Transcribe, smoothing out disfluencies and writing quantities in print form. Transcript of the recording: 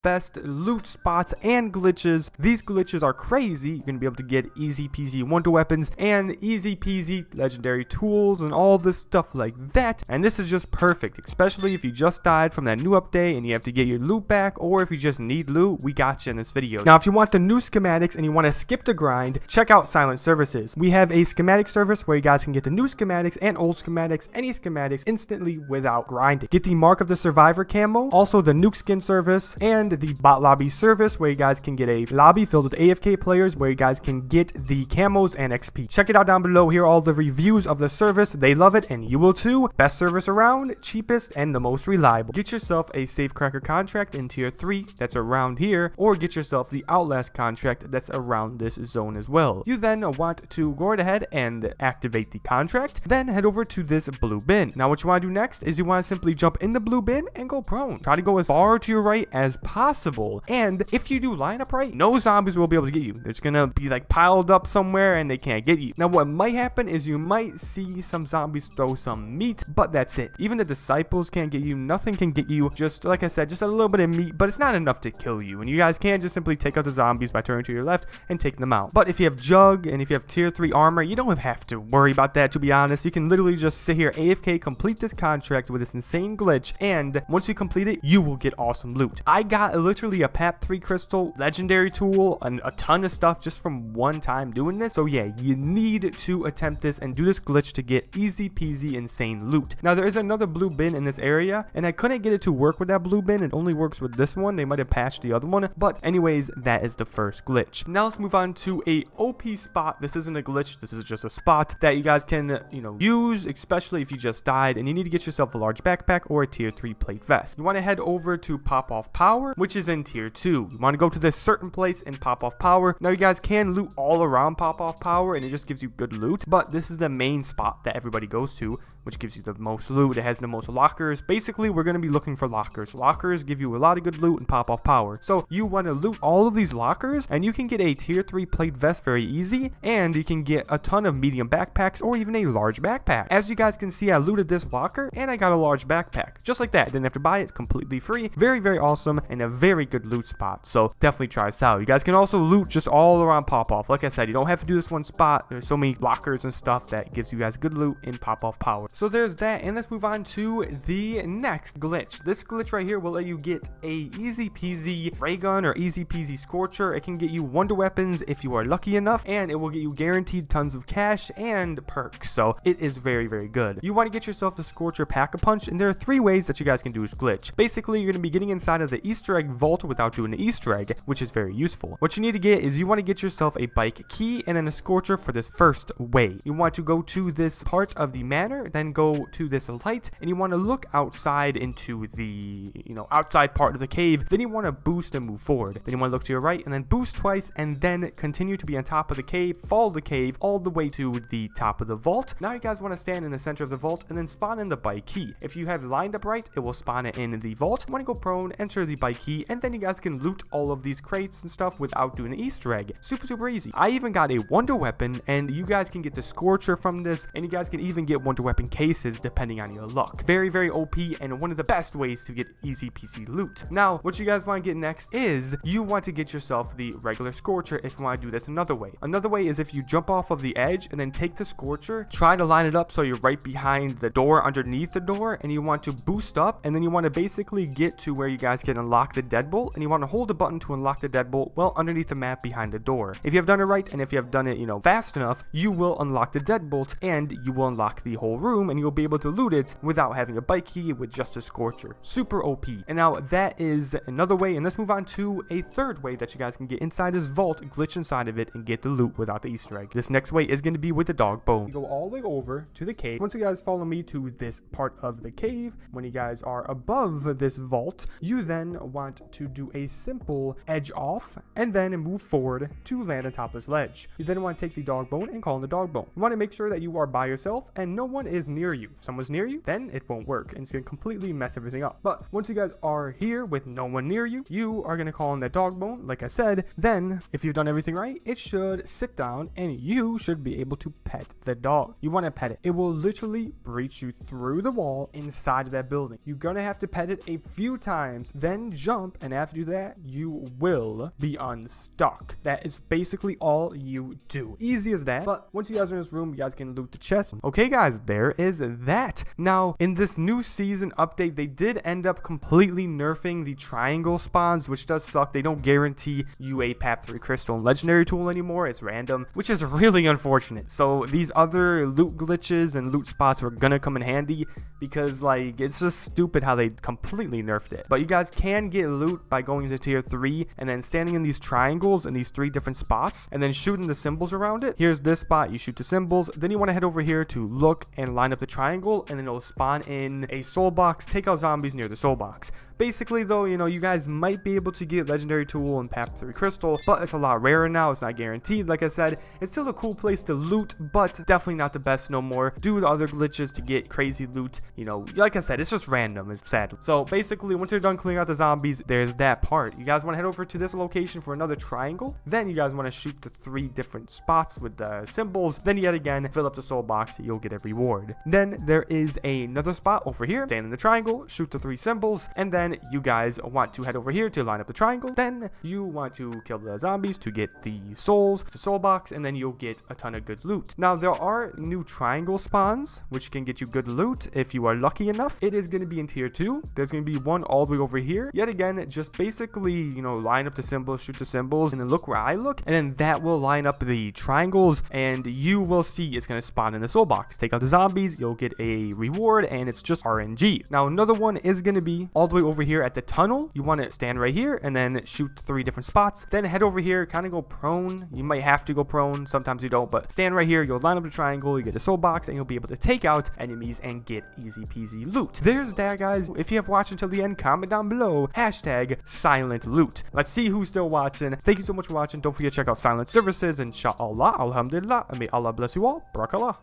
best loot spots and glitches. These glitches are crazy. You're gonna be able to get easy peasy wonder weapons and easy peasy legendary tools and all this stuff like that. And this is just perfect, especially if you just died from that new update and you have to get your loot back, or if you just need loot, we got you in this video. Now, if you want the new schematics and you want to skip the grind, check out Silent Services. We have a schematic service where you guys can get the new schematics and old schematics, any schematics instantly without grinding. Get the Mark of the Survivor camo, also the nuke skin service, and the bot lobby service where you guys can get a lobby filled with AFK players where you guys can get the camos and XP. Check it out down below. Here are all the reviews of the service. They love it and you will too. Best service around, cheapest, and the most reliable. Get yourself a Safecracker contract in tier 3 that's around here, or get yourself the Outlast contract that's around this zone as well. You then want to go right ahead and activate the contract, then head over to this blue bin. Now what you want to do next is you want to simply jump in the blue bin and go prone. Try to go as far to your right as possible, and if you do line up right, no zombies will be able to get you. They're just gonna be like piled up somewhere and they can't get you. Now what might happen is you might see some zombies throw some meat, but that's it. Even the disciples can't get you. Nothing can get you. Just like I said, just a little bit of meat, but it's not enough to kill you, and you guys can just simply take out the zombies by turning to your left and take them out. But if you have jug and if you have tier 3 armor, you don't have to worry about that, to be honest. You can literally just sit here AFK, complete this contract with this insane glitch, and once you complete it, you will get awesome loot. I got literally a PAP 3 crystal, legendary tool, and a ton of stuff just from one time doing this. So yeah, you need to attempt this and do this glitch to get easy peasy insane loot. Now there is another blue bin in this area, and I couldn't get it to work with that blue bin. It only works with this one. They might have patched the other one, but anyways, that is the first glitch. Now let's move on to a OP spot. This isn't a glitch, this is just a spot that you guys can, use, especially if you just died and you need to get yourself a large backpack or a tier 3 plate vest. You want to head over to Popov Power, which is in tier 2. You want to go to this certain place in Popov Power. Now you guys can loot all around Popov Power and it just gives you good loot, but this is the main spot that everybody goes to, which gives you the most loot. It has the most lockers. Basically, we're going to be looking for lockers. Lockers give you a lot of good loot in Popov Power. So you want to loot all of these lockers, and you can get a tier 3 plate vest very easy, and you can get a ton of medium backpacks or even a large backpack. As you guys can see, I looted this locker and I got a large backpack. Just like that. Didn't have to buy it. It's completely free. Very, very awesome and a very good loot spot. So definitely try this out. You guys can also loot just all around Popov. Like I said, you don't have to do this one spot. There's so many lockers and stuff that gives you guys good loot in Popov Power. So there's that, and let's move on to the next glitch. This glitch right here will let you get a easy peasy ray gun or easy peasy scorcher. It can get you wonder weapons if you are lucky enough, and it will get you guaranteed tons of cash and perks. So it is very, very good. You want to get yourself the scorcher pack-a-punch, and there are 3 ways that you guys can do this glitch. Basically, you're going to be getting inside of the Easter egg vault without doing the Easter egg, which is very useful. What you need to get is you want to get yourself a bike key and then a scorcher for this first way. You want to go to this part of the manor, then go to this light, and you want to look outside into the outside part of the cave. Then you want to boost and move forward. Then you want to look to your right and then boost twice, and then continue to be on top of the cave, follow the cave all the way to the top of the vault. Now you guys want to stand in the center of the vault and then spawn in the bike key. If you have lined up right, it will spawn it in the vault. You want to go prone, enter the bike key, and then you guys can loot all of these crates and stuff without doing an Easter egg. Super, super easy. I even got a wonder weapon, and you guys can get the scorcher from this, and you guys can even get wonder weapon cases depending on your luck. Very, very OP and one of the best ways to get easy peasy loot. Now, what you guys want to get next is you want to get yourself the regular scorcher if you want to do this another way. Another way is if you jump off of the edge and then take the scorcher, try to line it up so you're right behind the door, underneath the door, and you want to boost up, and then you want to basically get to where you guys can unlock the deadbolt, and you want to hold the button to unlock the deadbolt well underneath the map behind the door. If you have done it right, and if you have done it fast enough, you will unlock the deadbolt and you will unlock the whole room, and you'll be able to loot it without having a bike key with just a scorcher. Super OP. And now that is another way, and let's move on to a third way that you guys can get inside this vault, glitch inside of it, and get the loot without the Easter egg. This next way is going to be with the dog bone. You go all the way over to the cave. Once you guys follow me to this part of the cave, when you guys are above this vault, you then want to do a simple edge off and then move forward to land on top of this ledge. You then want to take the dog bone and call in the dog bone. You want to make sure that you are by yourself and no one is near you. If someone's near you, then it won't work and it's going to completely mess everything up. But once you guys are here with no one near you, you are going to call in that dog bone, like I said. Then, if you've done everything right, it should sit down and you should be able to pet the dog. You want to pet it. It will literally breach you through the wall inside of that building. You're going to have to pet it a few times, then jump jump, and after you do that, you will be unstuck. That is basically all you do. Easy as that. But once you guys are in this room, you guys can loot the chest. Okay, guys, there is that. Now, in this new season update, they did end up completely nerfing the triangle spawns, which does suck. They don't guarantee you a PAP3 crystal and legendary tool anymore. It's random, which is really unfortunate. So these other loot glitches and loot spots were gonna come in handy because, like, it's just stupid how they completely nerfed it. But you guys can get loot by going to tier 3 and then standing in these triangles in these 3 different spots and then shooting the symbols around it. Here's this spot, you shoot the symbols, then you want to head over here to look and line up the triangle, and then it'll spawn in a soul box. Take out zombies near the soul box. Basically though, you know, you guys might be able to get legendary tool and PAP3 crystal, but it's a lot rarer now. It's not guaranteed. Like I said, it's still a cool place to loot, but definitely not the best no more. Do the other glitches to get crazy loot. You know, like I said, it's just random. It's sad. So basically, once you're done clearing out the zombies, there's that part. You guys want to head over to this location for another triangle. Then you guys want to shoot the 3 different spots with the symbols. Then yet again, fill up the soul box. You'll get a reward. Then there is another spot over here. Stand in the triangle, shoot the 3 symbols, and then you guys want to head over here to line up the triangle. Then you want to kill the zombies to get the souls, the soul box, and then you'll get a ton of good loot. Now, there are new triangle spawns, which can get you good loot if you are lucky enough. It is going to be in tier 2. There's going to be one all the way over here. Yet again, just basically, you know, line up the symbols, shoot the symbols, and then look where I look, and then that will line up the triangles, and you will see it's going to spawn in the soul box. Take out the zombies, you'll get a reward, and it's just RNG. Now, another one is going to be all the way over here at the tunnel. You want to stand right here and then shoot 3 different spots. Then head over here, kind of go prone. You might have to go prone, sometimes you don't, but stand right here, you'll line up the triangle, you get a soul box, and you'll be able to take out enemies and get easy peasy loot. There's that, guys. If you have watched until the end, comment down below, #silent loot. Let's see who's still watching. Thank you so much for watching. Don't forget to check out Silent Services, inshallah, alhamdulillah, and may Allah bless you all. Barakallah.